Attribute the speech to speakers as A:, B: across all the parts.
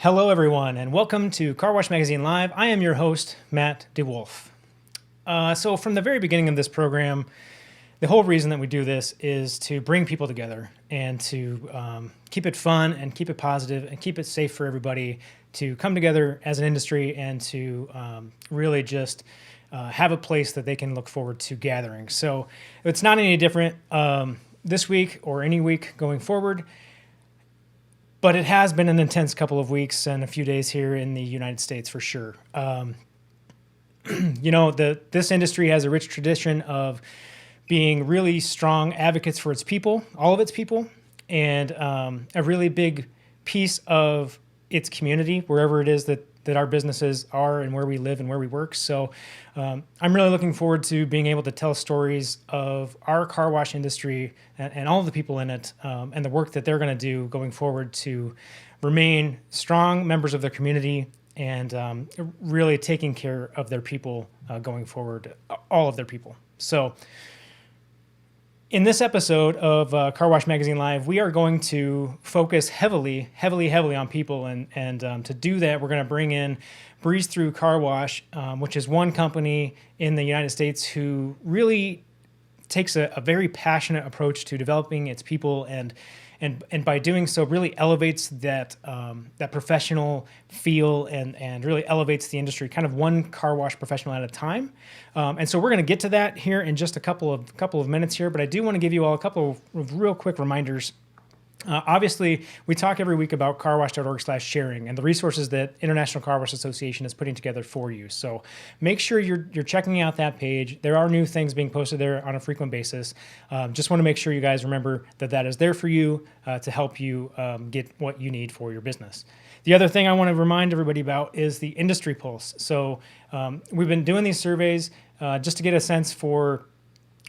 A: Hello, everyone, and welcome to Car Wash Magazine Live. I am your host, Matt DeWolf. So from the very beginning of this program, the whole reason that we do this is to bring people together and to keep it fun and keep it positive and keep it safe for everybody to come together as an industry and to really just have a place that they can look forward to gathering. So it's not any different this week or any week going forward. But it has been an intense couple of weeks and a few days here in the United States for sure. This industry has a rich tradition of being really strong advocates for its people, all of its people, and a really big piece of its community, wherever it is that our businesses are and where we live and where we work. So I'm really looking forward to being able to tell stories of our car wash industry and all of the people in it and the work that they're going to do going forward to remain strong members of their community and really taking care of their people going forward, all of their people. So in this episode of Car Wash Magazine Live, we are going to focus heavily on people. And to do that, we're going to bring in Breeze Thru Car Wash, which is one company in the United States who really takes a very passionate approach to developing its people and by doing so really elevates that professional feel and really elevates the industry, kind of one car wash professional at a time. And so we're going to get to that here in just a couple of minutes here, but I do want to give you all a couple of real quick reminders. Obviously, we talk every week about carwash.org/sharing and the resources that International Car Wash Association is putting together for you. So make sure you're checking out that page. There are new things being posted there on a frequent basis. Just want to make sure you guys remember that is there for you to help you get what you need for your business. The other thing I want to remind everybody about is the industry pulse. So we've been doing these surveys just to get a sense for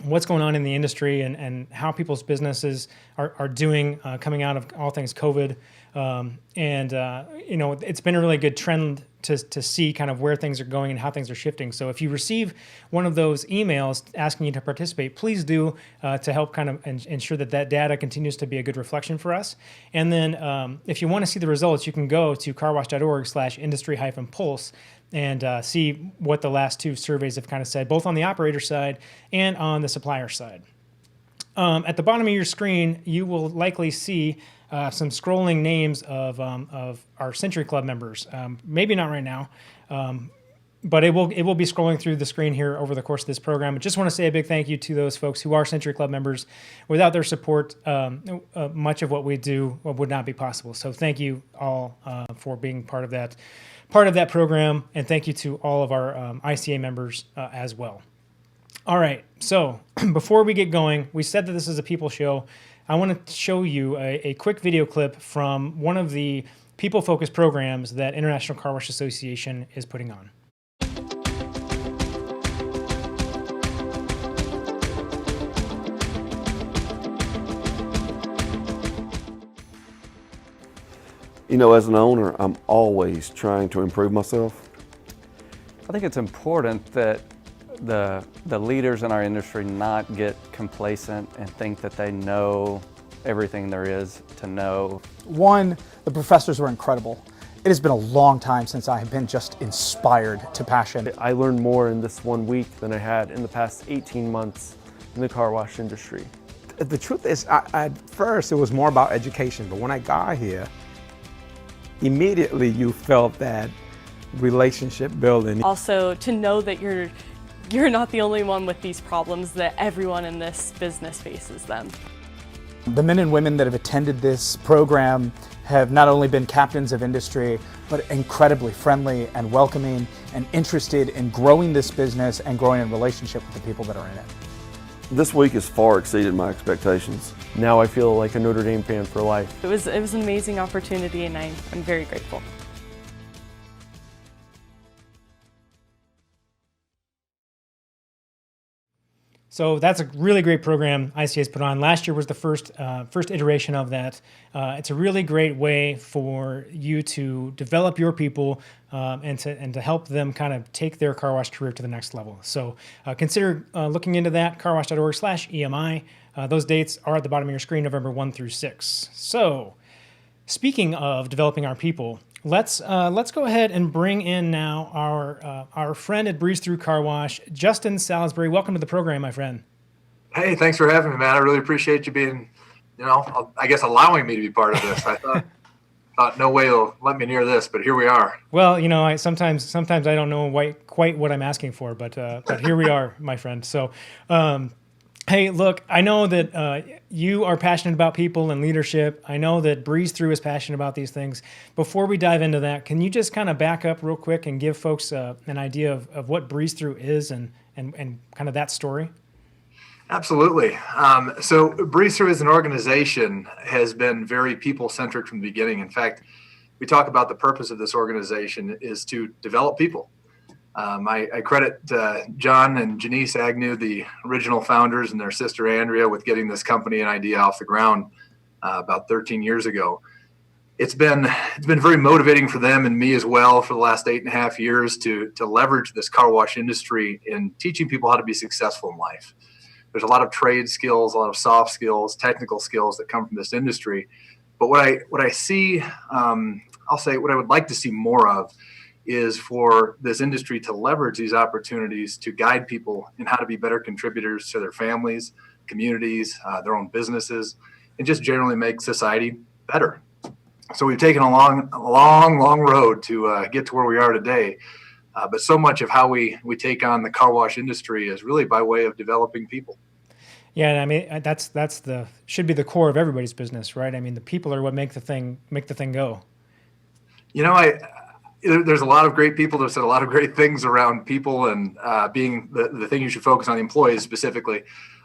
A: what's going on in the industry and how people's businesses are doing coming out of all things COVID. It's been a really good trend to see kind of where things are going and how things are shifting. So if you receive one of those emails asking you to participate, please do to help kind of ensure that data continues to be a good reflection for us. And then if you want to see the results, you can go to carwash.org/industry-pulse and see what the last two surveys have kind of said, both on the operator side and on the supplier side. At the bottom of your screen, you will likely see some scrolling names of our Century Club members. Maybe not right now, but it will be scrolling through the screen here over the course of this program. I just want to say a big thank you to those folks who are Century Club members. Without their support, much of what we do would not be possible. So thank you all for being part of that program, and thank you to all of our ICA members as well. All right, so before we get going, we said that this is a people show. I want to show you a quick video clip from one of the people-focused programs that International Car Wash Association is putting on.
B: You know, as an owner, I'm always trying to improve myself.
C: I think it's important that the leaders in our industry not get complacent and think that they know everything there is to know.
D: One, the professors were incredible. It has been a long time since I have been just inspired to passion.
E: I learned more in this 1 week than I had in the past 18 months in the car wash industry.
F: The truth is, at first it was more about education, but when I got here, immediately you felt that relationship building.
G: Also, to know that you're not the only one with these problems, that everyone in this business faces them.
D: The men and women that have attended this program have not only been captains of industry, but incredibly friendly and welcoming and interested in growing this business and growing in relationship with the people that are in it.
B: This week has far exceeded my expectations.
E: Now I feel like a Notre Dame fan for life.
G: It was an amazing opportunity, and I'm very grateful.
A: So that's a really great program ICA's put on. Last year was the first iteration of that. It's a really great way for you to develop your people and to help them kind of take their car wash career to the next level. So consider looking into that, carwash.org/EMI. Those dates are at the bottom of your screen, November 1 through 6. So speaking of developing our people, let's go ahead and bring in now our friend at Breeze Thru Car Wash, Justin Salisbury. Welcome to the program, my friend.
H: Hey, thanks for having me, man. I really appreciate you being, I guess allowing me to be part of this. I thought no way they'll let me near this, but here we are.
A: Well, I sometimes I don't know quite what I'm asking for, but here we are, my friend. So, hey, look, I know that you are passionate about people and leadership. I know that Breeze Thru is passionate about these things. Before we dive into that, can you just kind of back up real quick and give folks an idea of what Breeze Thru is and kind of that story?
H: Absolutely. So Breeze Thru as an organization has been very people-centric from the beginning. In fact, we talk about the purpose of this organization is to develop people. I credit John and Janice Agnew, the original founders, and their sister Andrea with getting this company and idea off the ground about 13 years ago. It's been very motivating for them and me as well for the last 8.5 years to leverage this car wash industry in teaching people how to be successful in life. There's a lot of trade skills, a lot of soft skills, technical skills that come from this industry. But what I see, I'll say what I would like to see more of is for this industry to leverage these opportunities to guide people in how to be better contributors to their families, communities, their own businesses, and just generally make society better. So we've taken a long road to get to where we are today. But so much of how we take on the car wash industry is really by way of developing people.
A: Yeah, and I mean that's should be the core of everybody's business, right? I mean, the people are what make the thing go.
H: There's a lot of great people that have said a lot of great things around people and being the thing you should focus on, the employees specifically.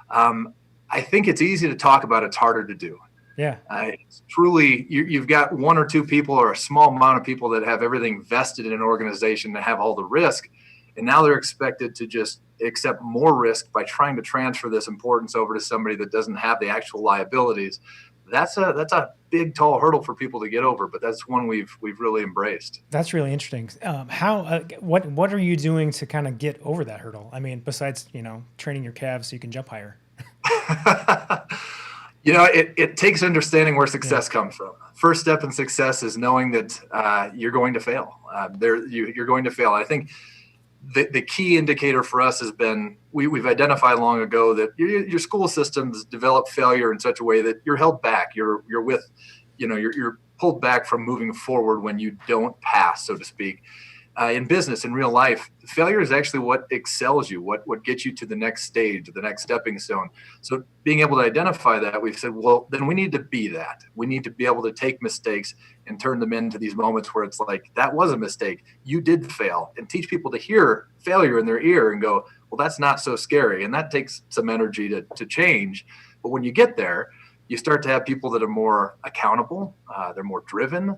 H: I think it's easy to talk about. It's harder to do.
A: Yeah.
H: It's truly, you've got one or two people or a small amount of people that have everything vested in an organization that have all the risk. And now they're expected to just accept more risk by trying to transfer this importance over to somebody that doesn't have the actual liabilities. That's a big, tall hurdle for people to get over, but that's one we've really embraced.
A: That's really interesting. What are you doing to kind of get over that hurdle? I mean, besides, training your calves so you can jump higher.
H: It takes understanding where success comes from. First step in success is knowing that you're going to fail. You're going to fail. I think the key indicator for us has been we've identified long ago that your school systems develop failure in such a way that you're held back. You're pulled back from moving forward when you don't pass, so to speak. In business, in real life, failure is actually what excels you, what gets you to the next stage, the next stepping stone. So being able to identify that, we've said, well, then we need to be that. We need to be able to take mistakes and turn them into these moments where it's like, that was a mistake. You did fail, and teach people to hear failure in their ear and go, well, that's not so scary. And that takes some energy to change. But when you get there, you start to have people that are more accountable. They're more driven.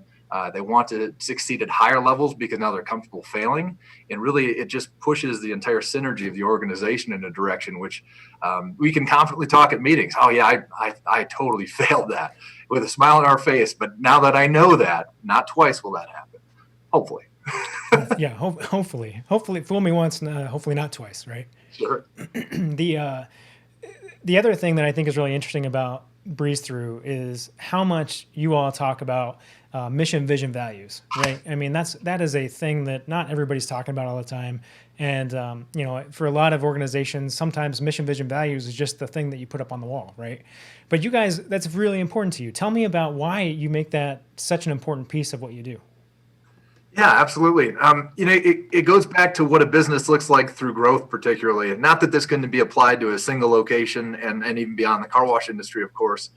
H: They want to succeed at higher levels because now they're comfortable failing. And really, it just pushes the entire synergy of the organization in a direction which we can confidently talk at meetings. Oh, yeah, I totally failed that with a smile on our face. But now that I know that, not twice will that happen. Hopefully.
A: Yeah, hopefully. Hopefully, fool me once, hopefully not twice, right?
H: Sure.
A: The other thing that I think is really interesting about Breeze Thru is how much you all talk about mission, vision, values, right? I mean, that is a thing that not everybody's talking about all the time. And, for a lot of organizations, sometimes mission, vision, values is just the thing that you put up on the wall, right? But you guys, that's really important to you. Tell me about why you make that such an important piece of what you do.
H: Yeah, absolutely. It goes back to what a business looks like through growth, particularly. And not that this can be applied to a single location and even beyond the car wash industry, of course.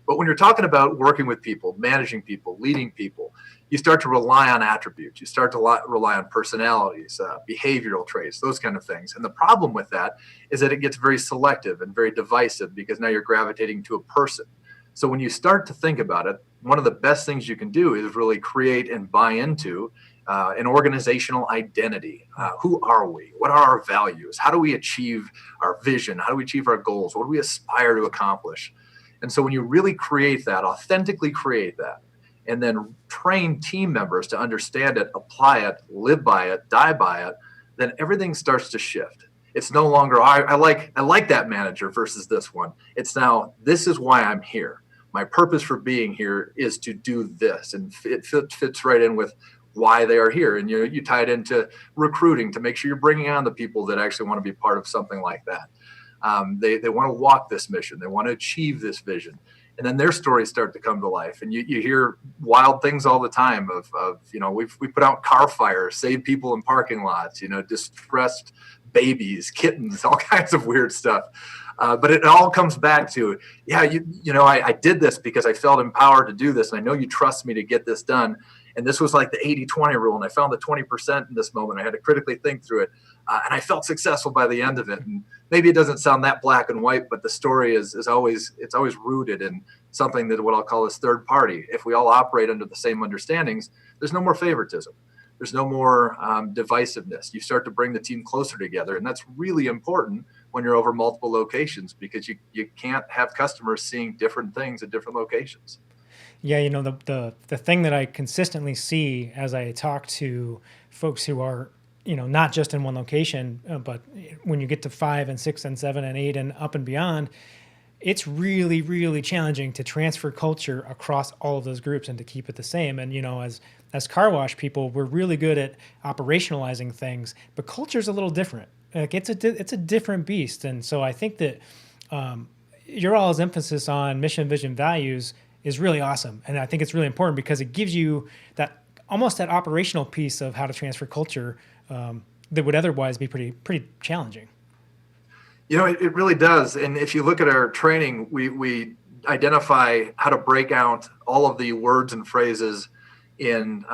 H: But when you're talking about working with people, managing people, leading people, you start to rely on attributes. You start to rely on personalities, behavioral traits, those kind of things. And the problem with that is that it gets very selective and very divisive because now you're gravitating to a person. So when you start to think about it, one of the best things you can do is really create and buy into an organizational identity. Who are we? What are our values? How do we achieve our vision? How do we achieve our goals? What do we aspire to accomplish? And so when you really create that, authentically create that, and then train team members to understand it, apply it, live by it, die by it, then everything starts to shift. It's no longer, I like that manager versus this one. It's now, this is why I'm here. my purpose for being here is to do this. And it fits right in with why they are here. And you tie it into recruiting to make sure you're bringing on the people that actually want to be part of something like that. They want to walk this mission. They want to achieve this vision. And then their stories start to come to life. And you hear wild things all the time of we put out car fires, save people in parking lots, distressed babies, kittens, all kinds of weird stuff. But it all comes back to, I did this because I felt empowered to do this. And I know you trust me to get this done. And this was like the 80-20 rule. And I found the 20% in this moment. I had to critically think through it. And I felt successful by the end of it. And maybe it doesn't sound that black and white, but the story is always rooted in something that what I'll call is third party. If we all operate under the same understandings, there's no more favoritism. There's no more divisiveness. You start to bring the team closer together. And that's really important when you're over multiple locations, because you can't have customers seeing different things at different locations.
A: Yeah, the thing that I consistently see as I talk to folks who are, not just in one location, but when you get to 5 and 6 and 7 and 8 and up and beyond, it's really, really challenging to transfer culture across all of those groups and to keep it the same. And, as car wash people, we're really good at operationalizing things, but culture's a little different. Like it's a different beast. And so I think that your all's emphasis on mission, vision, values is really awesome. And I think it's really important because it gives you that operational piece of how to transfer culture that would otherwise be pretty challenging.
H: It really does. And if you look at our training, we identify how to break out all of the words and phrases in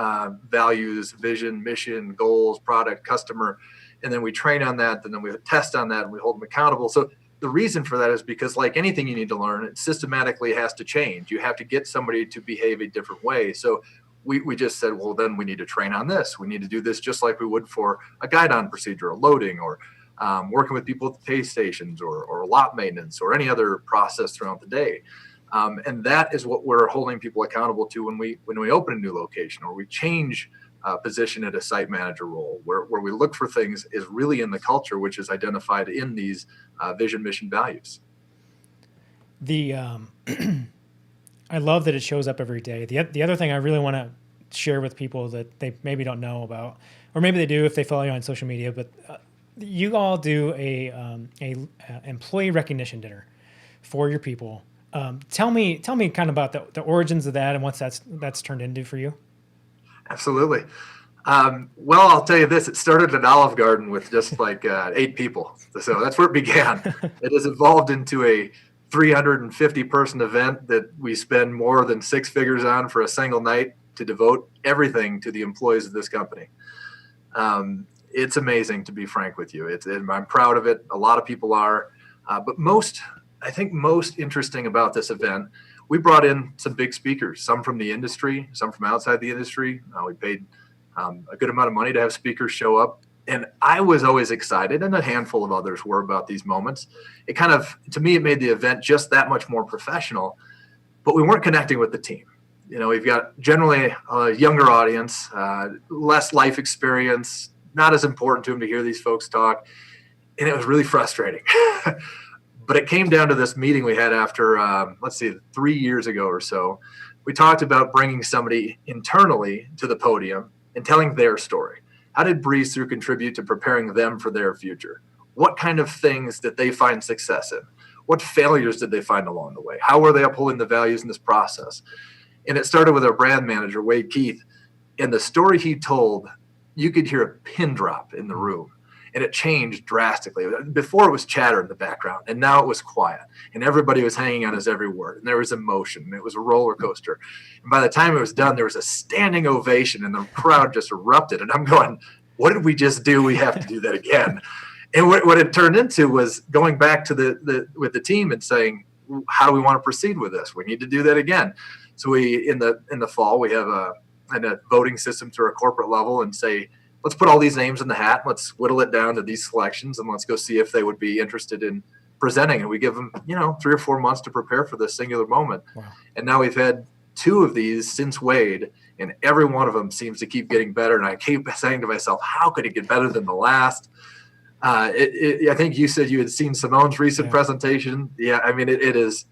H: values, vision, mission, goals, product, customer. And then we train on that, and then we test on that, and we hold them accountable. So the reason for that is because, like anything you need to learn, it systematically has to change. You have to get somebody to behave a different way. So we just said, well, then we need to train on this. We need to do this just like we would for a guide-on procedure, a loading, or working with people at the pay stations, or lot maintenance, or any other process throughout the day. And that is what we're holding people accountable to when we open a new location, or we change position at a site manager role, where we look for things is really in the culture, which is identified in these vision, mission, values.
A: I love that it shows up every day. The other thing I really want to share with people that they maybe don't know about, or maybe they do if they follow you on social media, but you all do a employee recognition dinner for your people. Tell me kind of about the origins of that and what that's turned into for you.
H: Absolutely. Well, I'll tell you this, it started at Olive Garden with just like 8 people. So that's where it began. It has evolved into a 350 person event that we spend more than 6 figures on for a single night to devote everything to the employees of this company. It's amazing, to be frank with you. I'm proud of it. A lot of people are. But I think most interesting about this event, we brought in some big speakers, some from the industry, some from outside the industry. We paid a good amount of money to have speakers show up. And I was always excited, and a handful of others were, about these moments. It kind of, to me, it made the event just that much more professional, but we weren't connecting with the team. We've got generally a younger audience, less life experience, not as important to them to hear these folks talk. And it was really frustrating. But it came down to this meeting we had after, 3 years ago or so. We talked about bringing somebody internally to the podium and telling their story. How did Breeze Thru contribute to preparing them for their future? What kind of things did they find success in? What failures did they find along the way? How were they upholding the values in this process? And it started with our brand manager, Wade Keith. And the story he told, you could hear a pin drop in the room. And it changed drastically. Before, it was chatter in the background, and now it was quiet. And everybody was hanging on his every word. And there was emotion. And it was a roller coaster. And by the time it was done, there was a standing ovation, and the crowd just erupted. And I'm going, what did we just do? We have to do that again. And what it turned into was going back to with the team and saying, how do we want to proceed with this? We need to do that again. So we, in the fall, we have a voting system through our corporate level, and say, let's put all these names in the hat. Let's whittle it down to these selections, and let's go see if they would be interested in presenting. And we give them, 3 or 4 months to prepare for this singular moment. Wow. And now we've had 2 of these since Wade, and every one of them seems to keep getting better. And I keep saying to myself, how could it get better than the last? I think you said you had seen Simone's recent presentation. Yeah, I mean, it is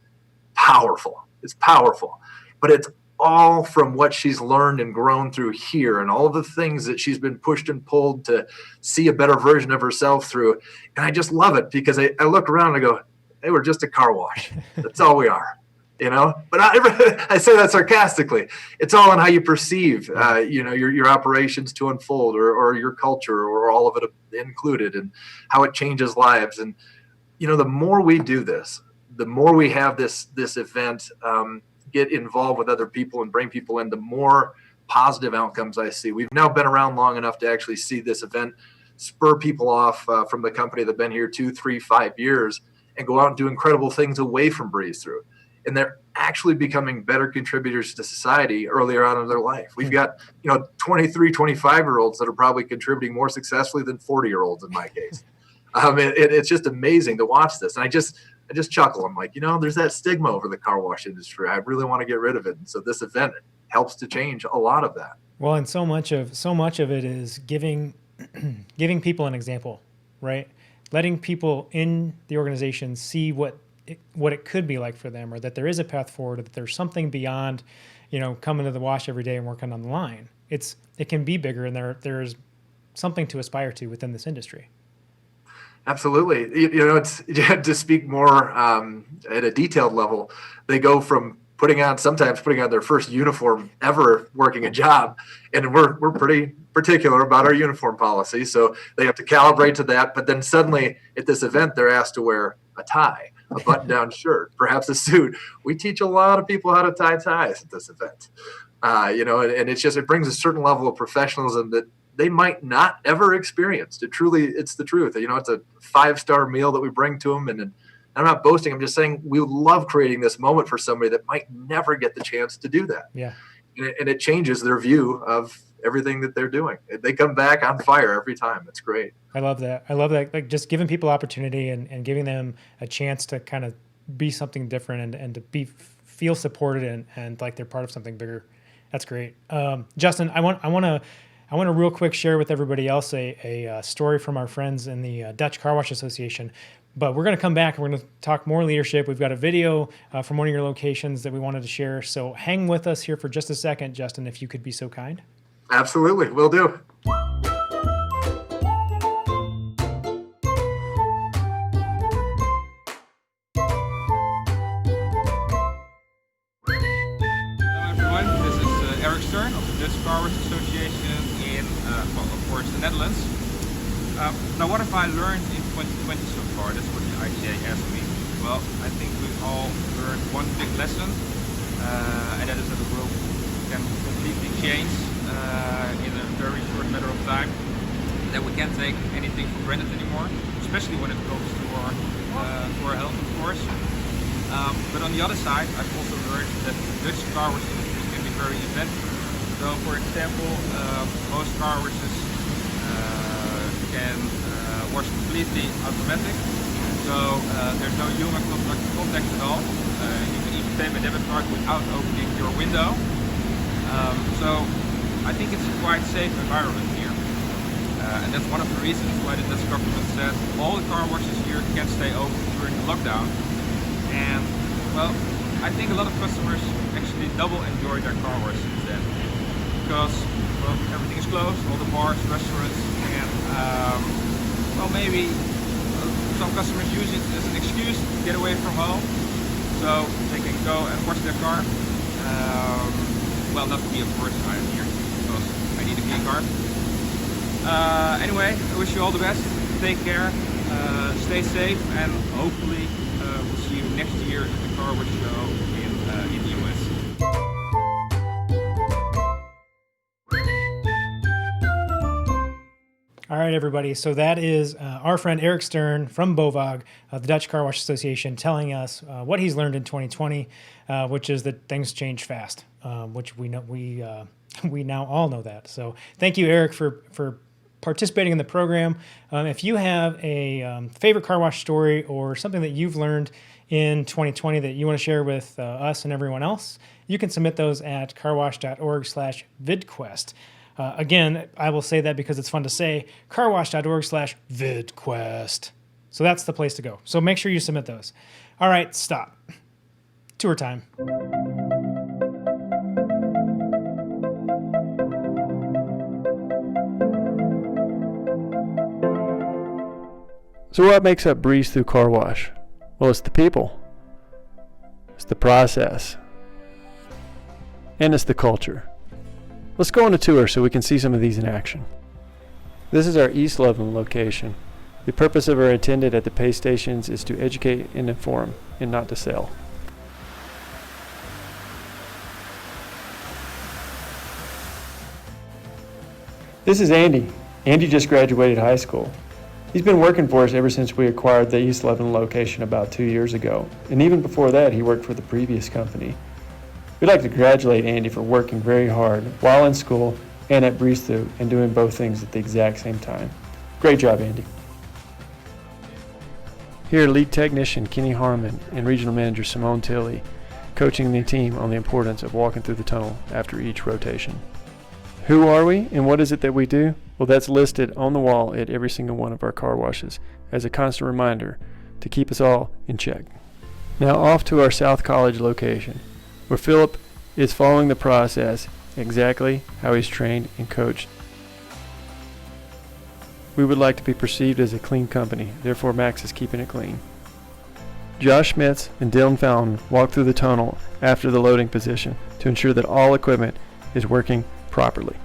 H: powerful. It's powerful, but it's all from what she's learned and grown through here, and all of the things that she's been pushed and pulled to see a better version of herself through. And I just love it, because I look around and I go, hey, we're just a car wash. That's all we are, but I say that sarcastically. It's all on how you perceive, your operations to unfold, or your culture, or all of it included, and how it changes lives. And, the more we do this, the more we have this event, get involved with other people and bring people in, the more positive outcomes I see. We've now been around long enough to actually see this event spur people off from the company that have been here 2, 3, 5 years, and go out and do incredible things away from Breeze Thru. And they're actually becoming better contributors to society earlier on in their life. We've got, 23, 25-year-olds that are probably contributing more successfully than 40-year-olds in my case. It's just amazing to watch this. And I just chuckle. I'm like, there's that stigma over the car wash industry. I really want to get rid of it. And so this event helps to change a lot of that.
A: Well, and so much of it is giving people an example, right? Letting people in the organization see what it could be like for them, or that there is a path forward, or that there's something beyond, coming to the wash every day and working on the line. It can be bigger, and there's something to aspire to within this industry.
H: Absolutely. It's to speak more at a detailed level. They go from sometimes putting on their first uniform ever working a job, and we're pretty particular about our uniform policy, so they have to calibrate to that. But then suddenly at this event, they're asked to wear a tie, a button-down shirt, perhaps a suit. We teach a lot of people how to tie ties at this event, and it brings a certain level of professionalism that they might not ever experience. It's the truth. It's a 5-star meal that we bring to them. And I'm not boasting. I'm just saying we love creating this moment for somebody that might never get the chance to do that.
A: Yeah.
H: And it changes their view of everything that they're doing. They come back on fire every time. It's great.
A: I love that. Like, just giving people opportunity and giving them a chance to kind of be something different, and to feel supported and like they're part of something bigger. That's great. Justin, I want to real quick share with everybody else a story from our friends in the Dutch Car Wash Association. But we're going to come back and we're going to talk more leadership. We've got a video from one of your locations that we wanted to share. So hang with us here for just a second, Justin, if you could be so kind.
H: Absolutely. Will do.
I: Dutch Car Wash Association in, of course, the Netherlands. Now, what have I learned in 2020 so far? That's what the ICA asked me. Well, I think we all learned one big lesson, and that is that the world can completely change in a very short matter of time. That we can't take anything for granted anymore, especially when it comes to our health, of course. But on the other side, I've also learned that the Dutch car wash industry can be very inventive. So, for example, most car washes can wash completely automatic. So there's no human contact at all. You can even pay by debit card without opening your window. So I think it's a quite safe environment here. And that's one of the reasons why the Dutch government said all the car washes here can stay open during the lockdown. And, well, I think a lot of customers actually double enjoy their car wash then. Because, well, everything is closed, all the bars, restaurants, and, well, maybe some customers use it as an excuse to get away from home, so they can go and wash their car. Well, not me, of course, I'm here because I need a clean car. Anyway, I wish you all the best, take care, stay safe, and hopefully we'll see you next year at the Car Wash Show in the US.
A: All right, everybody. So that is our friend Eric Stern from BOVAG, the Dutch Car Wash Association, telling us what he's learned in 2020, which is that things change fast, which we know we now all know that. So thank you, Eric, for participating in the program. If you have a favorite car wash story or something that you've learned in 2020 that you want to share with us and everyone else, you can submit those at carwash.org/vidquest. Again, I will say that because it's fun to say, carwash.org/vidquest. So that's the place to go. So make sure you submit those. All right, stop. tour time.
J: So what makes up Breeze Thru Car Wash? Well, it's the people. It's the process. And it's the culture. Let's go on a tour so we can see some of these in action. This is our East Loveland location. The purpose of our attendant at the pay stations is to educate and inform, and not to sell. This is Andy. Andy just graduated high school. He's been working for us ever since we acquired the East Loveland location about 2 years ago, and even before that he worked for the previous company. We'd like to congratulate Andy for working very hard while in school and at Breeze Thru and doing both things at the exact same time. Great job, Andy. Here, lead technician Kenny Harmon and regional manager Simone Tilley coaching the team on the importance of walking through the tunnel after each rotation. Who are we and what is it that we do? Well, that's listed on the wall at every single one of our car washes as a constant reminder to keep us all in check. Now off to our South College location, where Philip is following the process exactly how he's trained and coached. We would like to be perceived as a clean company, therefore Max is keeping it clean. Josh Schmitz and Dylan Fountain walk through the tunnel after the loading position to ensure that all equipment is working properly.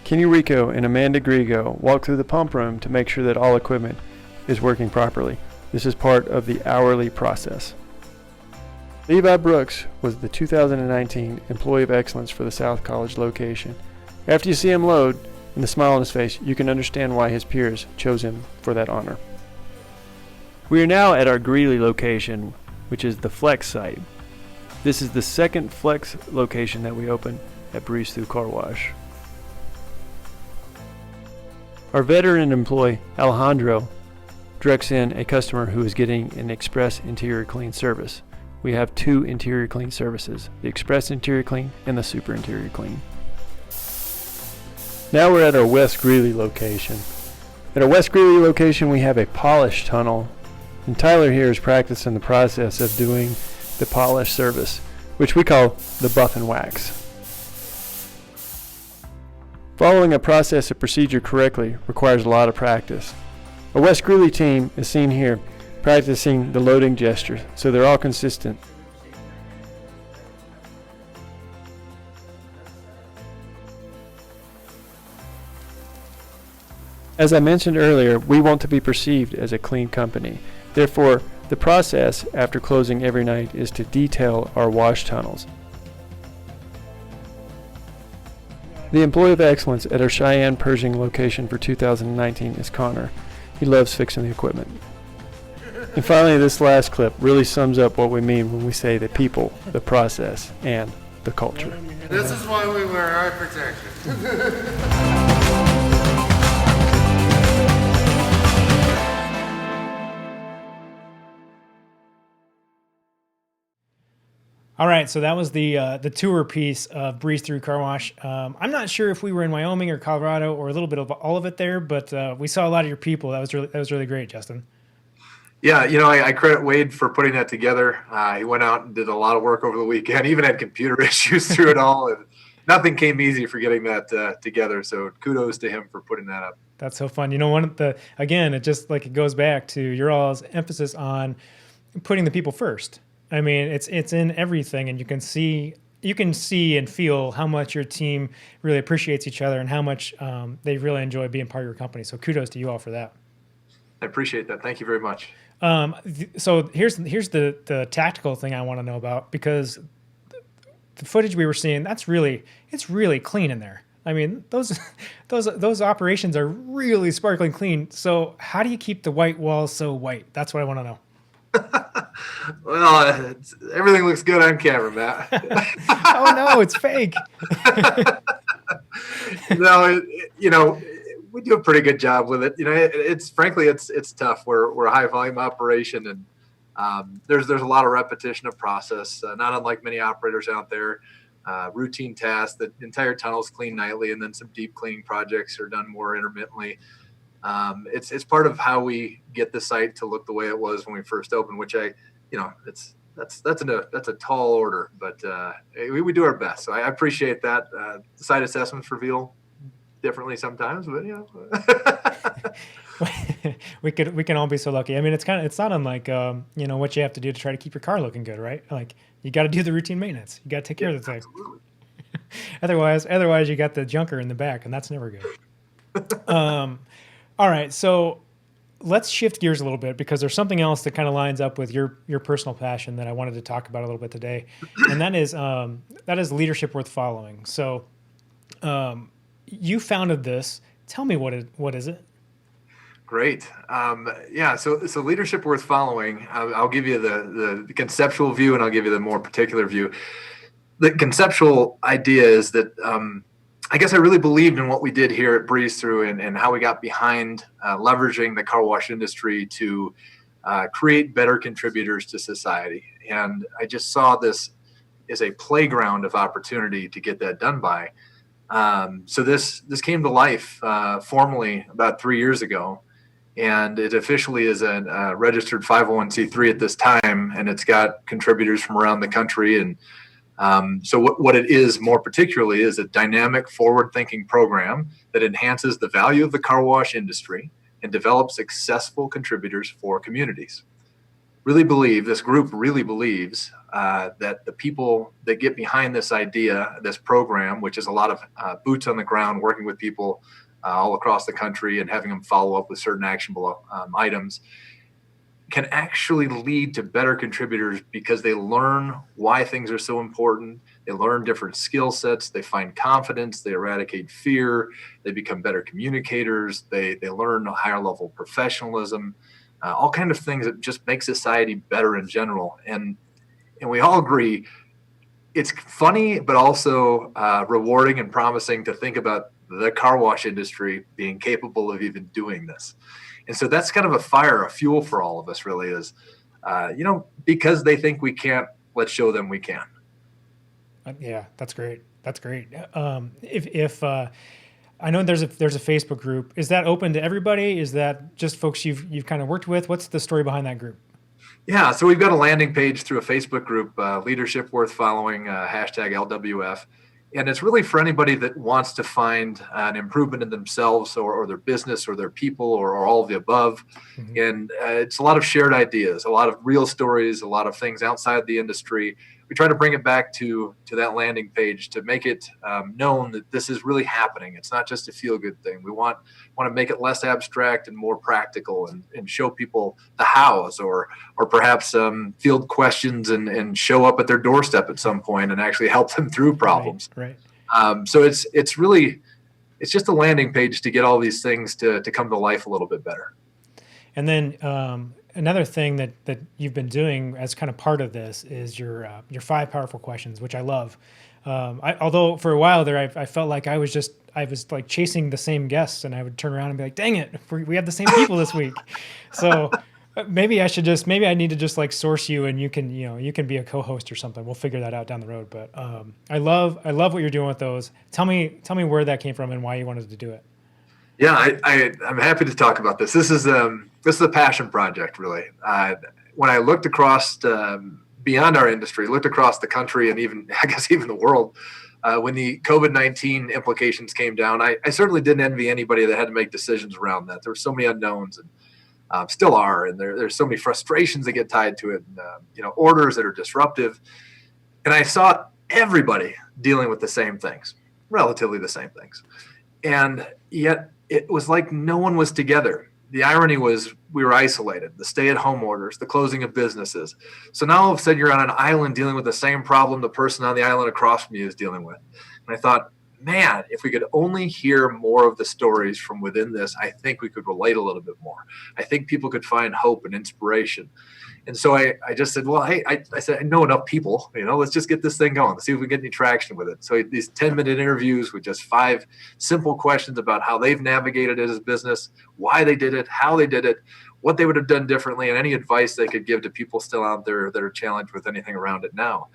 J: Kenny Rico and Amanda Grigo walk through the pump room to make sure that all equipment is working properly. This is part of the hourly process. Levi Brooks was the 2019 Employee of Excellence for the South College location. After you see him load and the smile on his face, you can understand why his peers chose him for that honor. We are now at our Greeley location, which is the Flex site. This is the second Flex location that we opened at Breeze Thru Car Wash. Our veteran employee, Alejandro, directs in a customer who is getting an Express Interior Clean service. We have two Interior Clean services, the Express Interior Clean and the Super Interior Clean. Now we're at our West Greeley location. At our West Greeley location, we have a polish tunnel, and Tyler here is practicing the process of doing the polish service, which we call the buff and wax. Following a process of procedure correctly requires a lot of practice. Our West Greeley team is seen here practicing the loading gestures, so they're all consistent. As I mentioned earlier, we want to be perceived as a clean company. Therefore, the process after closing every night is to detail our wash tunnels. The Employee of Excellence at our Cheyenne Pershing location for 2019 is Connor. He loves fixing the equipment. And finally, this last clip really sums up what we mean when we say the people, the process, and the culture.
K: This is why we wear eye protection.
A: All right, so that was the tour piece of Breeze Thru Car Wash. I'm not sure if we were in Wyoming or Colorado or a little bit of all of it there, but we saw a lot of your people. That was really great, Justin.
H: Yeah, I credit Wade for putting that together. He went out and did a lot of work over the weekend, even had computer issues through it all. And nothing came easy for getting that together. So kudos to him for putting that up.
A: That's so fun. Again, it goes back to your all's emphasis on putting the people first. I mean, it's in everything, and you can see and feel how much your team really appreciates each other and how much they really enjoy being part of your company. So kudos to you all for that.
H: I appreciate that. Thank you very much.
A: So here's the tactical thing I want to know about, because the footage we were seeing, it's really clean in there. I mean, those operations are really sparkling clean. So how do you keep the white walls so white? That's what I want to know.
H: Well, everything looks good on camera, Matt.
A: Oh no, it's fake.
H: No, we do a pretty good job with it. It's frankly tough. We're a high volume operation, and there's a lot of repetition of process. Not unlike many operators out there, routine tasks. The entire tunnel's cleaned nightly, and then some deep cleaning projects are done more intermittently. It's part of how we get the site to look the way it was when we first opened, which that's a tall order, but we do our best. So I appreciate that. Site assessments reveal differently sometimes, but
A: we can all be so lucky. I mean, it's not unlike what you have to do to try to keep your car looking good, right? Like you got to do the routine maintenance. You got to take care of the thing.
H: Absolutely.
A: Otherwise you got the junker in the back, and that's never good. All right, so let's shift gears a little bit, because there's something else that kind of lines up with your personal passion that I wanted to talk about a little bit today, and that is leadership worth following. So, you founded this. Tell me what is it?
H: Great. So leadership worth following. I'll give you the conceptual view, and I'll give you the more particular view. The conceptual idea is that I guess I really believed in what we did here at Breeze Thru and how we got behind leveraging the car wash industry to create better contributors to society. And I just saw this as a playground of opportunity to get that done by. So this came to life formally about 3 years ago, and it officially is a registered 501c3 at this time, and it's got contributors from around the country. And so what it is more particularly is a dynamic, forward-thinking program that enhances the value of the car wash industry and develops successful contributors for communities. This group really believes that the people that get behind this idea, this program, which is a lot of boots on the ground, working with people all across the country and having them follow up with certain actionable items, can actually lead to better contributors because they learn why things are so important. They learn different skill sets. They find confidence. They eradicate fear. They become better communicators. They learn a higher level of professionalism, all kind of things that just make society better in general. And we all agree it's funny, but also rewarding and promising to think about the car wash industry being capable of even doing this. And so that's kind of a fuel for all of us, really, is, because they think we can't, let's show them we can.
A: Yeah, that's great. That's great. If I know there's a Facebook group, is that open to everybody? Is that just folks you've kind of worked with? What's the story behind that group?
H: Yeah, so we've got a landing page through a Facebook group, Leadership Worth Following, hashtag LWF. And it's really for anybody that wants to find an improvement in themselves or their business or their people or all of the above. Mm-hmm. And it's a lot of shared ideas, a lot of real stories, a lot of things outside the industry. We try to bring it back to that landing page to make it known that this is really happening. It's not just a feel-good thing. We want to make it less abstract and more practical and show people the hows or perhaps field questions and show up at their doorstep at some point and actually help them through problems.
A: Right.
H: So it's just a landing page to get all these things to come to life a little bit better.
A: And then another thing that you've been doing as kind of part of this is your 5 powerful questions, which I love. Although for a while there, I felt like I was like chasing the same guests, and I would turn around and be like, "Dang it, we have the same people this week." So maybe I need to just like source you, and you can be a co-host or something. We'll figure that out down the road. But I love what you're doing with those. Tell me where that came from and why you wanted to do it.
H: Yeah, I'm happy to talk about this. This is a passion project, really. When I looked across beyond our industry, looked across the country and even the world, when the COVID-19 implications came down, I certainly didn't envy anybody that had to make decisions around that. There were so many unknowns, and still are, and there's so many frustrations that get tied to it, and, orders that are disruptive. And I saw everybody dealing with the same things, relatively the same things, and yet it was like no one was together. The irony was we were isolated, the stay-at-home orders, the closing of businesses. So now all of a sudden you're on an island dealing with the same problem the person on the island across from you is dealing with. And I thought, man, if we could only hear more of the stories from within this, I think we could relate a little bit more. I think people could find hope and inspiration. And so I just said, well, hey, I said, I know enough people, let's just get this thing going. Let's see if we get any traction with it. So these 10-minute interviews with just 5 simple questions about how they've navigated it as a business, why they did it, how they did it, what they would have done differently, and any advice they could give to people still out there that are challenged with anything around it now.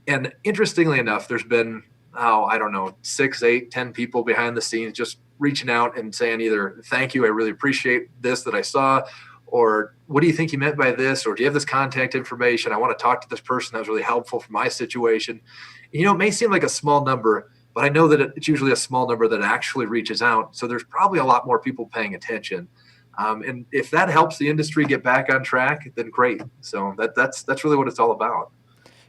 H: And interestingly enough, there's been, 6, 8, 10 people behind the scenes just reaching out and saying either, thank you, I really appreciate this that I saw, or what do you think he meant by this? Or do you have this contact information? I want to talk to this person that was really helpful for my situation. It may seem like a small number, but I know that it's usually a small number that actually reaches out. So there's probably a lot more people paying attention. And if that helps the industry get back on track, then great. So that's really what it's all about.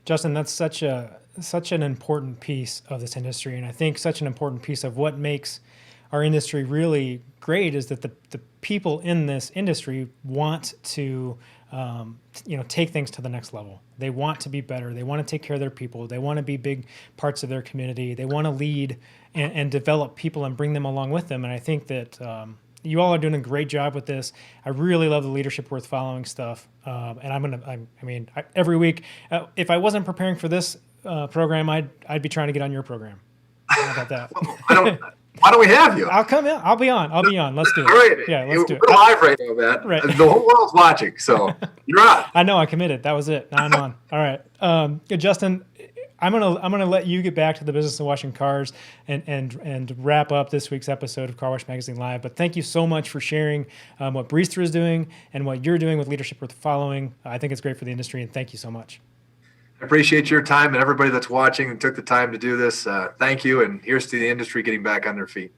A: Justin, that's such an important piece of this industry, and I think such an important piece of what makes our industry really great is that the people in this industry want to take things to the next level. They want to be better. They want to take care of their people. They want to be big parts of their community. They want to lead and develop people and bring them along with them. And I think that you all are doing a great job with this. I really love the Leadership Worth Following stuff. And every week, if I wasn't preparing for this program, I'd be trying to get on your program. How about that?
H: Why don't we have you?
A: I'll come in. I'll be on. Let's do it.
H: All right.
A: Yeah, let's do it.
H: We're live right now, Matt.
A: Right.
H: The whole world's watching, so you're on.
A: I know. I committed. That was it. Now I'm on. All right. Justin, I'm gonna let you get back to the business of washing cars and wrap up this week's episode of Car Wash Magazine Live. But thank you so much for sharing what Breeze Thru is doing and what you're doing with Leadership Worth Following. I think it's great for the industry, and thank you so much.
H: I appreciate your time, and everybody that's watching and took the time to do this. Thank you, and here's to the industry getting back on their feet.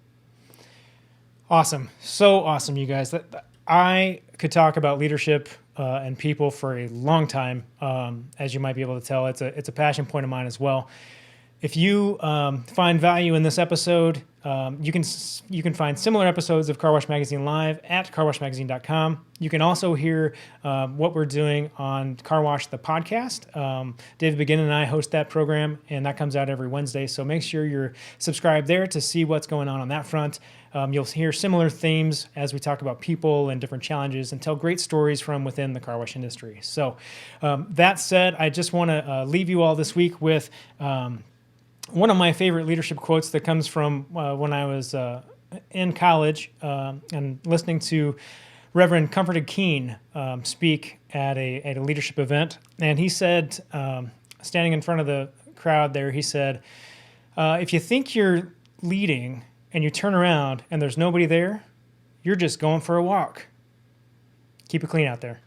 A: Awesome. So awesome, you guys. I could talk about leadership and people for a long time. As you might be able to tell, it's a passion point of mine as well. If you find value in this episode, you can find similar episodes of Car Wash Magazine Live at carwashmagazine.com. You can also hear what we're doing on Car Wash, the podcast. David Begin and I host that program, and that comes out every Wednesday. So make sure you're subscribed there to see what's going on that front. You'll hear similar themes as we talk about people and different challenges and tell great stories from within the car wash industry. So that said, I just want to leave you all this week with one of my favorite leadership quotes that comes from when I was in college and listening to Reverend Comforted Keene speak at a leadership event. And he said, standing in front of the crowd there, he said, if you think you're leading and you turn around and there's nobody there, you're just going for a walk. Keep it clean out there.